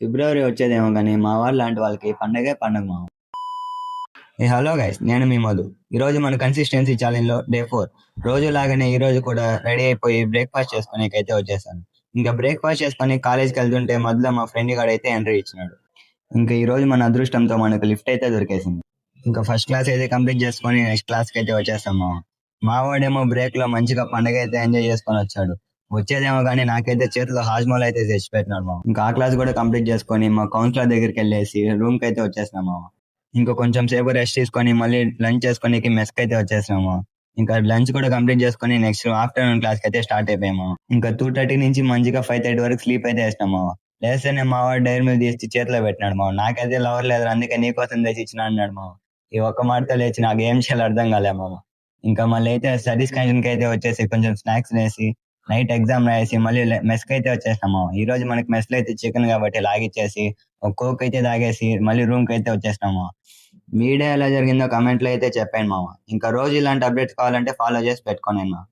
ఫిబ్రవరి వచ్చేదేమో గానీ మా వాళ్ళు లాంటి వాళ్ళకి పండగే పండగ మామ. హలో గైస్, నేను మీ మధు. ఈరోజు మన కన్సిస్టెన్సీ ఛాలెంజ్లో డే 4. రోజులాగానే ఈ రోజు కూడా రెడీ అయిపోయి బ్రేక్ఫాస్ట్ చేసుకునేకైతే వచ్చేసాను. ఇంకా బ్రేక్ఫాస్ట్ చేసుకొని కాలేజ్కి వెళ్తుంటే మధ్యలో మా ఫ్రెండ్ గాడు అయితే ఎంట్రీ ఇచ్చినాడు. ఇంకా ఈ రోజు మన అదృష్టంతో మనకు లిఫ్ట్ అయితే దొరికేసింది. ఇంకా ఫస్ట్ క్లాస్ అయితే కంప్లీట్ చేసుకొని నెక్స్ట్ క్లాస్కి అయితే వచ్చేస్తాం మామ. మా వాడేమో బ్రేక్లో మంచిగా పండగ అయితే ఎంజాయ్ చేసుకొని వచ్చాడు. వచ్చేదేమో కానీ నాకైతే చేతిలో హాజ్మోల్ అయితే తెచ్చి పెట్టినాడు మామ. ఇంకా ఆ క్లాస్ కూడా కంప్లీట్ చేసుకొని మా కౌన్సిలర్ దగ్గరికి వెళ్ళేసి రూమ్ కి అయితే వచ్చేసినాం మామ. ఇంకా కొంచెం సేపు రెస్ట్ తీసుకొని మళ్ళీ లంచ్ చేసుకొని మెస్కి అయితే వచ్చేసినాము. ఇంకా లంచ్ కూడా కంప్లీట్ చేసుకొని నెక్స్ట్ ఆఫ్టర్నూన్ క్లాస్ కి అయితే స్టార్ట్ అయిపోయాము. ఇంకా 2:30 నుంచి మంచిగా 5:30 వరకు స్లీప్ అయితే వేసినాము. లేస్తేనే మా వాడు డైరీ మీద తీసి చేతిలో పెట్టినాడు మామ. నాకైతే లవర్ లేదు, అందుకే నీకోసం తెచ్చి ఇచ్చిన అన్నాడు మామ. ఈ ఒక్క మాటతో లేచి నాకు ఏం చేయాలో అర్థం కాలే మామ. ఇంకా మళ్ళీ అయితే స్టడీస్ క్యాంటీన్ కి అయితే వచ్చేసి కొంచెం స్నాక్స్ వేసి నైట్ ఎగ్జామ్ రాసి మళ్ళీ మెస్ కి అయితే వచ్చేసినాము. ఈ రోజు మనకి మెస్ లో అయితే చికెన్ కాబట్టి లాగిచ్చేసి ఒక కోక్ అయితే తాగేసి మళ్ళీ రూమ్ కి అయితే వచ్చేసినాము. మీ డే ఎలా జరిగిందో కామెంట్ లో అయితే చెప్పండి మామ. ఇంకా రోజు ఇలాంటి అప్డేట్స్ కావాలంటే ఫాలో చేసి పెట్టుకోండి.